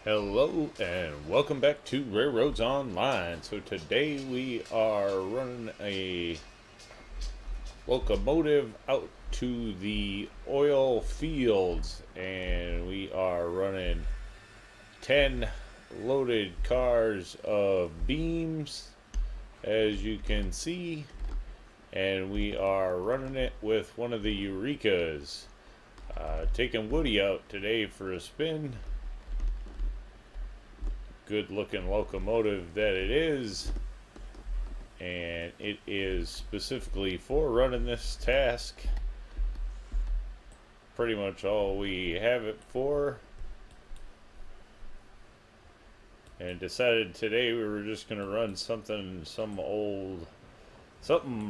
Hello and welcome back to RailRoads Online. So today we are running a locomotive out to the oil fields, and we are running 10 loaded cars of beams, as you can see, and we are running it with one of the Eurekas. Taking Woody out today for a spin. Good looking locomotive that it is, and it is specifically for running this task. Pretty much all we have it for, and decided today we were just gonna run something something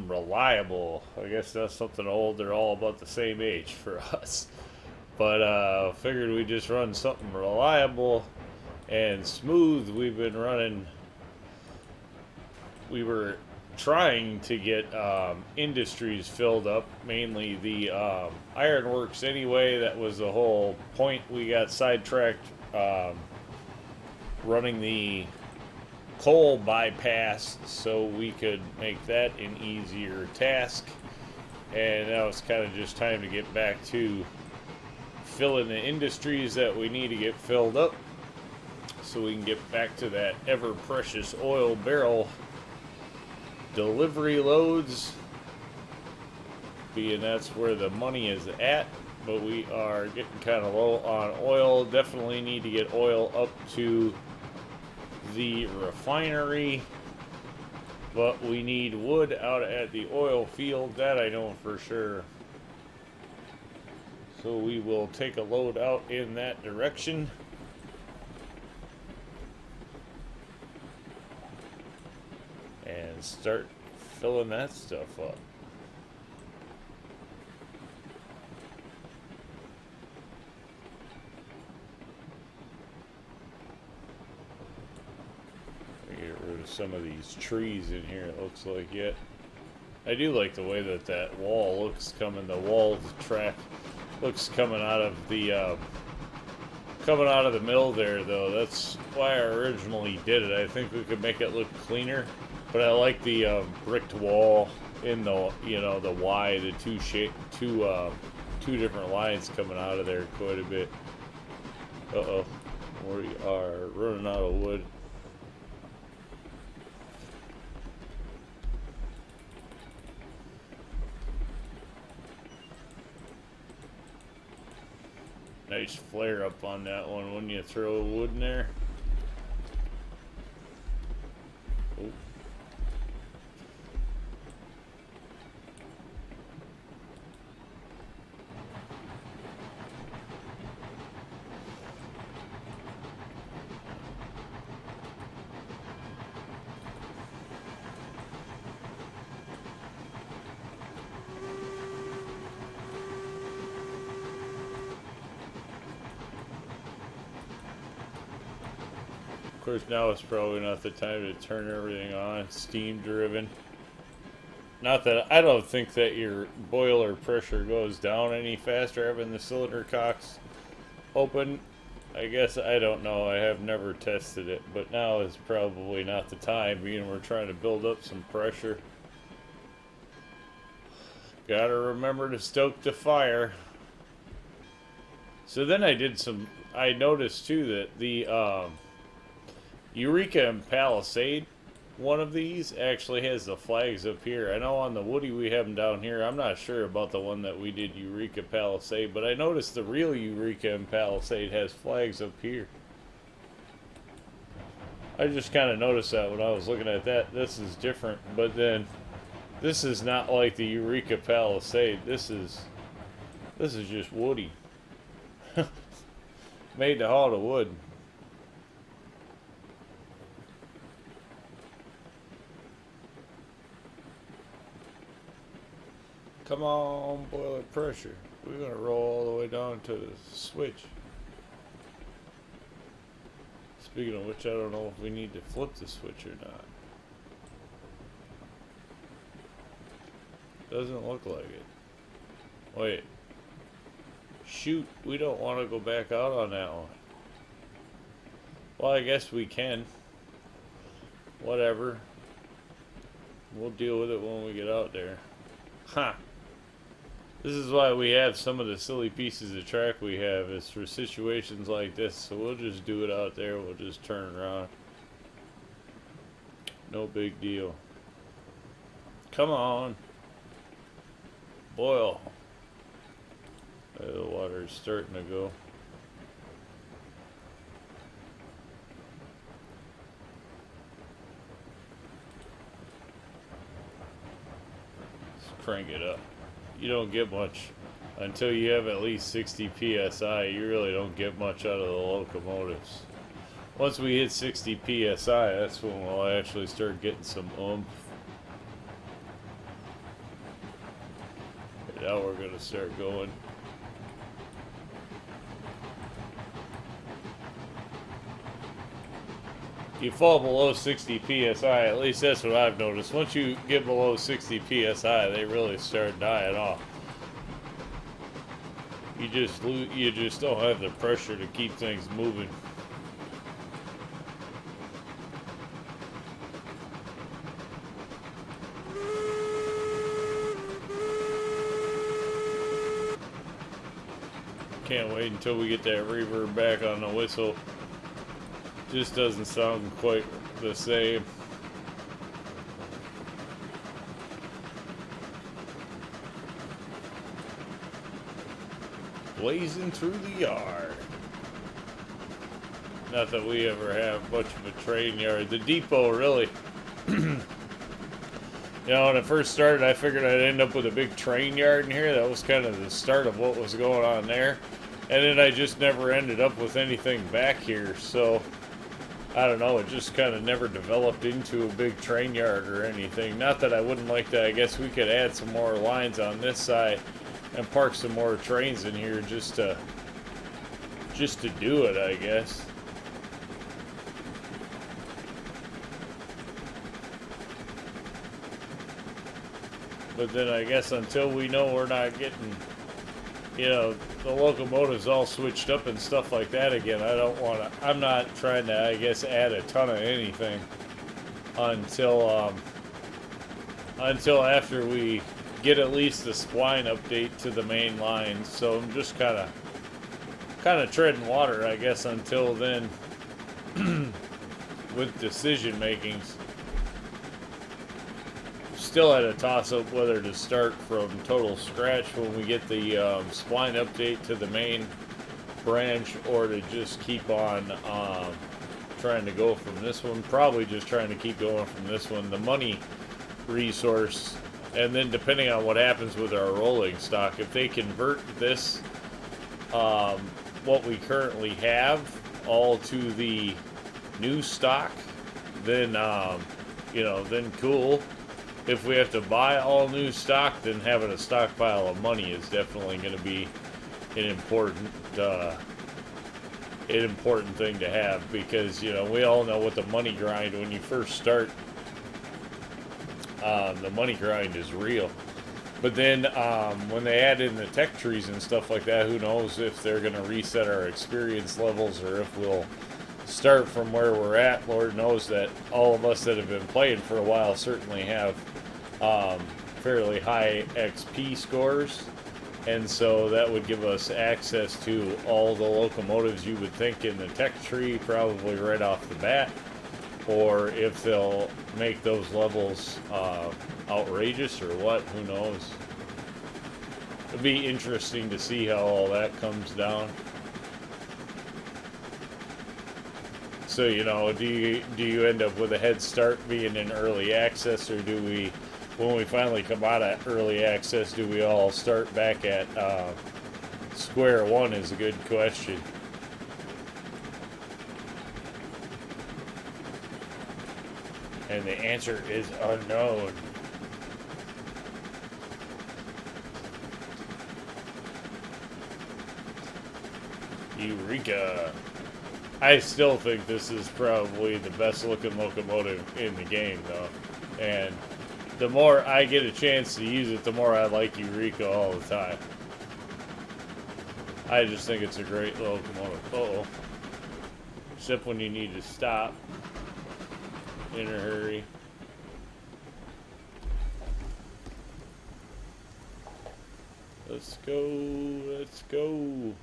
reliable. I guess that's something old. They're all about the same age for us, but figured we'd just run something reliable and smooth. We were trying to get industries filled up, mainly the ironworks anyway. That was the whole point. We got sidetracked running the coal bypass so we could make that an easier task, and now it's kind of just time to get back to filling the industries that we need to get filled up, so we can get back to that ever precious oil barrel delivery loads, being that's where the money is at. But we are getting kind of low on oil. Definitely need to get oil up to the refinery, but we need wood out at the oil field, that I know for sure. So we will take a load out in that direction. And start filling that stuff up. Get rid of some of these trees in here, it looks like. Yet I do like the way that wall looks coming. The wall track looks coming out of the mill there, though. That's why I originally did it. I think we could make it look cleaner. But I like the bricked wall in the the Y, the two different lines coming out of there quite a bit. We are running out of wood. Nice flare up on that one when you throw wood in there. Oh. Of course, now is probably not the time to turn everything on. Steam driven. Not that I don't think that your boiler pressure goes down any faster having the cylinder cocks open. I guess I don't know. I have never tested it, but now is probably not the time, being we're trying to build up some pressure. Gotta remember to stoke the fire. So then I noticed too that the Eureka and Palisade, one of these actually has the flags up here. I know on the Woody we have them down here. I'm not sure about the one that we did Eureka Palisade, but I noticed the real Eureka and Palisade has flags up here. I just kind of noticed that when I was looking at that. This is different, but then this is not like the Eureka Palisade. This is just Woody. Made to haul the wood. Come on, boiler pressure. We're gonna roll all the way down to the switch. Speaking of which, I don't know if we need to flip the switch or not. Doesn't look like it. Wait. Shoot, we don't want to go back out on that one. Well, I guess we can. Whatever. We'll deal with it when we get out there. Ha! This is why we have some of the silly pieces of track we have. Is for situations like this. So we'll just do it out there. We'll just turn around. No big deal. Come on. Boil. The water's starting to go. Let's crank it up. You don't get much until you have at least 60 psi. You really don't get much out of the locomotives. Once we hit 60 psi, that's when we'll actually start getting some oomph. And now we're gonna start going. You fall below 60 psi, at least that's what I've noticed. Once you get below 60 psi, they really start dying off. You just don't have the pressure to keep things moving. Can't wait until we get that reverb back on the whistle. Just doesn't sound quite the same. Blazing through the yard. Not that we ever have much of a train yard. The depot really. You know, when it first started, I figured I'd end up with a big train yard in here. That was kind of the start of what was going on there. And then I just never ended up with anything back here. So, I don't know, it just kind of never developed into a big train yard or anything. Not that I wouldn't like that. I guess we could add some more lines on this side and park some more trains in here just to do it, I guess. But then I guess until we know we're not getting, you know, the locomotives all switched up and stuff like that again, I'm not trying to, I guess, add a ton of anything until after we get at least the spline update to the main line. So I'm just kind of treading water, I guess, until then with decision makings. Still at a toss-up whether to start from total scratch when we get the spline update to the main branch, or to just keep on trying to go from this one. Probably just trying to keep going from this one. The money resource, and then depending on what happens with our rolling stock, if they convert this, what we currently have, all to the new stock, then you know, then cool. If we have to buy all new stock, then having a stockpile of money is definitely going to be an important thing to have, because, you know, we all know what the money grind when you first start. The money grind is real. But then when they add in the tech trees and stuff like that, who knows if they're going to reset our experience levels, or if we'll start from where we're at. Lord knows that all of us that have been playing for a while certainly have fairly high XP scores, and so that would give us access to all the locomotives you would think in the tech tree probably right off the bat. Or if they'll make those levels outrageous or what, who knows. It'd be interesting to see how all that comes down. So, you know, do you end up with a head start being in early access, or do we, when we finally come out of early access, do we all start back at square one is a good question. And the answer is unknown. Eureka. I still think this is probably the best looking locomotive in the game, though. And the more I get a chance to use it, the more I like Eureka all the time. I just think it's a great locomotive. Uh-oh. except when you need to stop in a hurry. Let's go, let's go.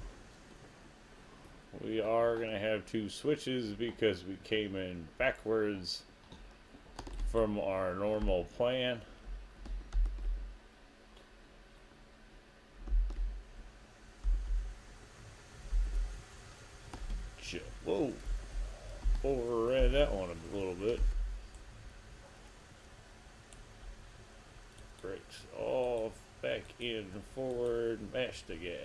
We are going to have 2 switches because we came in backwards from our normal plan. Whoa. Overran that one a little bit. Brakes off, back in, forward, mash the gas.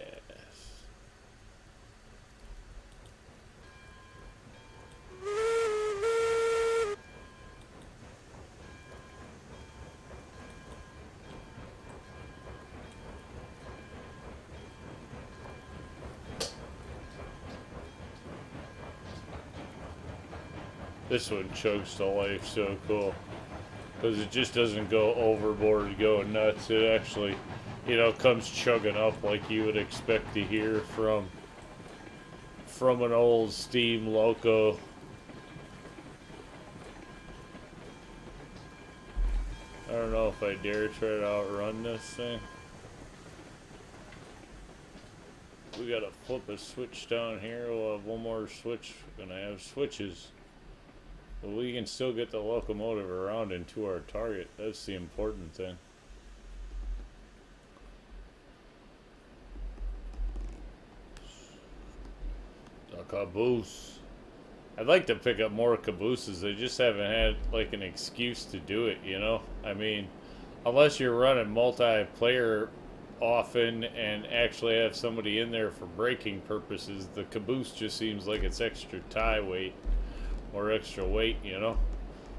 This one chokes to life so cool. Because it just doesn't go overboard, go nuts. It actually, you know, comes chugging up like you would expect to hear from an old steam loco. I don't know if I dare try to outrun this thing. We gotta flip a switch down here. We'll have one more switch. We're gonna have switches. But we can still get the locomotive around into our target. That's the important thing. The caboose. I'd like to pick up more cabooses. I just haven't had like an excuse to do it, you know? I mean, unless you're running multiplayer often and actually have somebody in there for braking purposes, the caboose just seems like it's extra tie weight. Or extra weight, you know.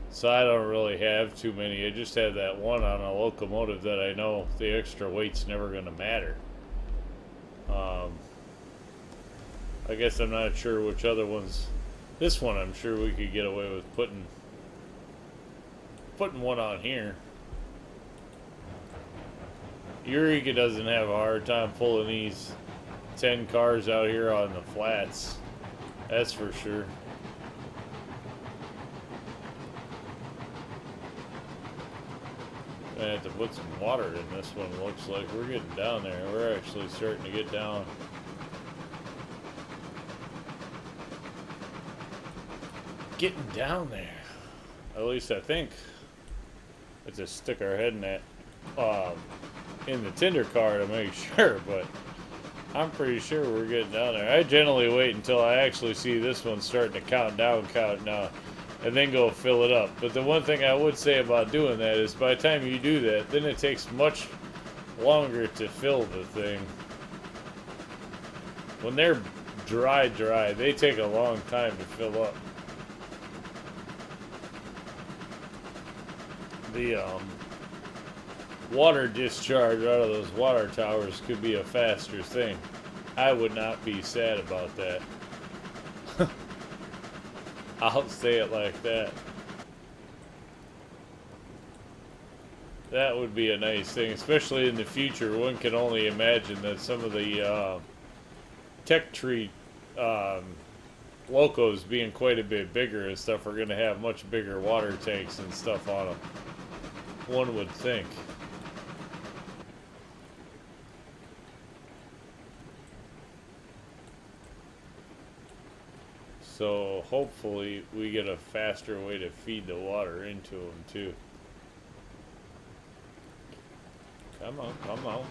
So I don't really have too many. I just have that one on a locomotive that I know the extra weight's never going to matter. I guess I'm not sure which other ones. This one I'm sure we could get away with putting one on here. Eureka doesn't have a hard time pulling these 10 cars out here on the flats. That's for sure. I have to put some water in this one. Looks like we're getting down there. We're actually starting to get down. Getting down there. At least I think. Let's just stick our head in that in the tender car to make sure, but I'm pretty sure we're getting down there. I generally wait until I actually see this one starting to count down, and then go fill it up. But the one thing I would say about doing that is by the time you do that, then it takes much longer to fill the thing. When they're dry, they take a long time to fill up. The water discharge out of those water towers could be a faster thing. I would not be sad about that. I'll say it like that. That would be a nice thing, especially in the future. One can only imagine that some of the tech tree locos being quite a bit bigger and stuff are going to have much bigger water tanks and stuff on them. One would think. So hopefully we get a faster way to feed the water into them too. Come on, come on.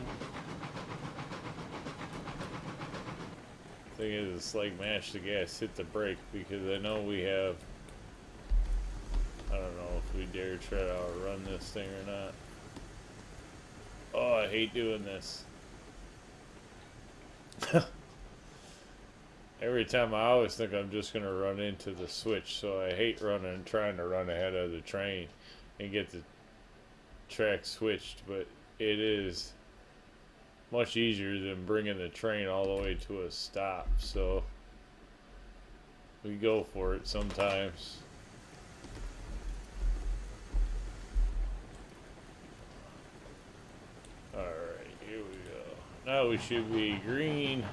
Thing is, it's like mash the gas, hit the brake, because I know we have, I don't know if we dare try to outrun this thing or not. Oh, I hate doing this. Every time I always think I'm just going to run into the switch, so I hate trying to run ahead of the train and get the track switched, but it is much easier than bringing the train all the way to a stop, so we go for it sometimes. Alright, here we go. Now we should be green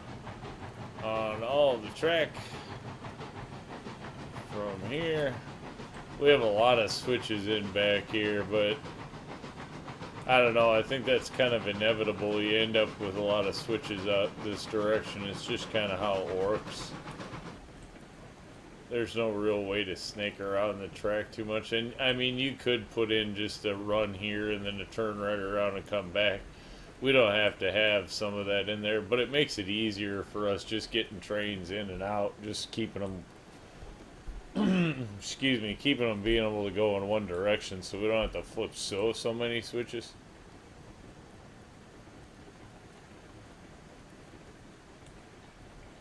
on all the track. here. We have a lot of switches in back here, but I don't know. I think that's kind of inevitable. You end up with a lot of switches out this direction. It's just kind of how it works. There's no real way to snake around the track too much. And I mean, you could put in just a run here and then a turn right around and come back. We don't have to have some of that in there, but it makes it easier for us just getting trains in and out, just keeping them excuse me, keeping them being able to go in one direction so we don't have to flip so many switches.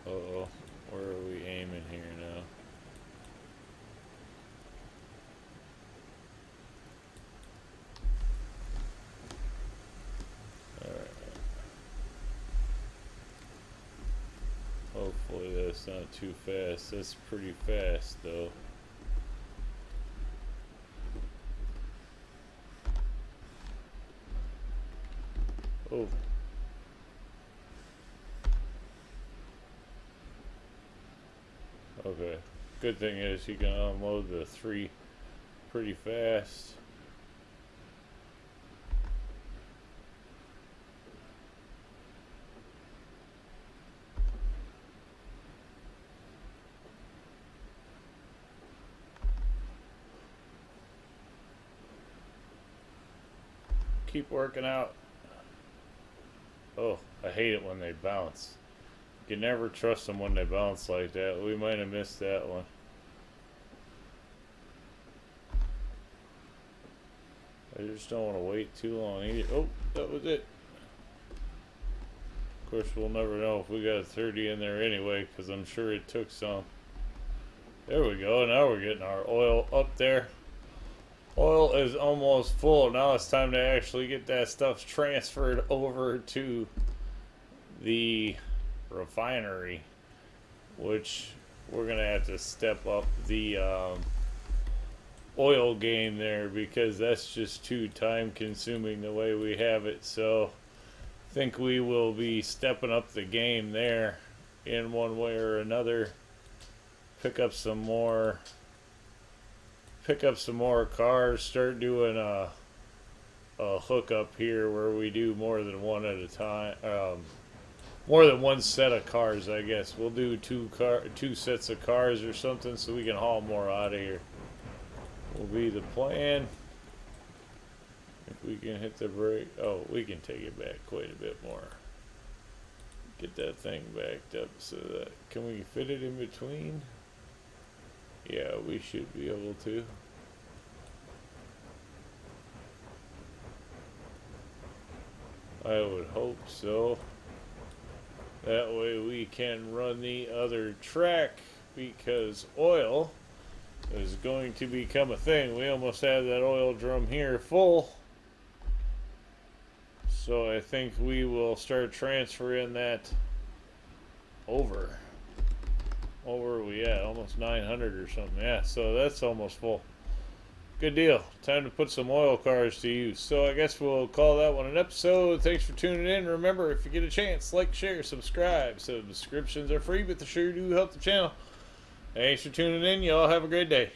Uh-oh, where are we aiming here now? Alright. Hopefully that's not too fast. That's pretty fast though. Oh. Okay. Good thing is you can unload the 3 pretty fast. Keep working out. Oh, I hate it when they bounce. You can never trust them when they bounce like that. We might have missed that one. I just don't want to wait too long either. Oh, that was it. Of course, we'll never know if we got a 30 in there anyway, because I'm sure it took some. There we go. Now we're getting our oil up there. Oil is almost full. Now it's time to actually get that stuff transferred over to the refinery, which we're gonna have to step up the oil game there because that's just too time consuming the way we have it. So I think we will be stepping up the game there in one way or another. Pick up some more cars, start doing a hookup here where we do more than one at a time, more than one set of cars. I guess we'll do two sets of cars or something so we can haul more out of here. Will be the plan. If we can hit the brake, oh, we can take it back quite a bit more. Get that thing backed up so that, can we fit it in between? Yeah, we should be able to. I would hope so. That way we can run the other track because oil is going to become a thing. We almost have that oil drum here full. So I think we will start transferring that over. Where are we at? Almost 900 or something. Yeah, so that's almost full. Good deal. Time to put some oil cars to use. So I guess we'll call that one an episode. Thanks for tuning in. Remember, if you get a chance, like, share, subscribe. Subscriptions are free, but they sure do help the channel. Thanks for tuning in. Y'all have a great day.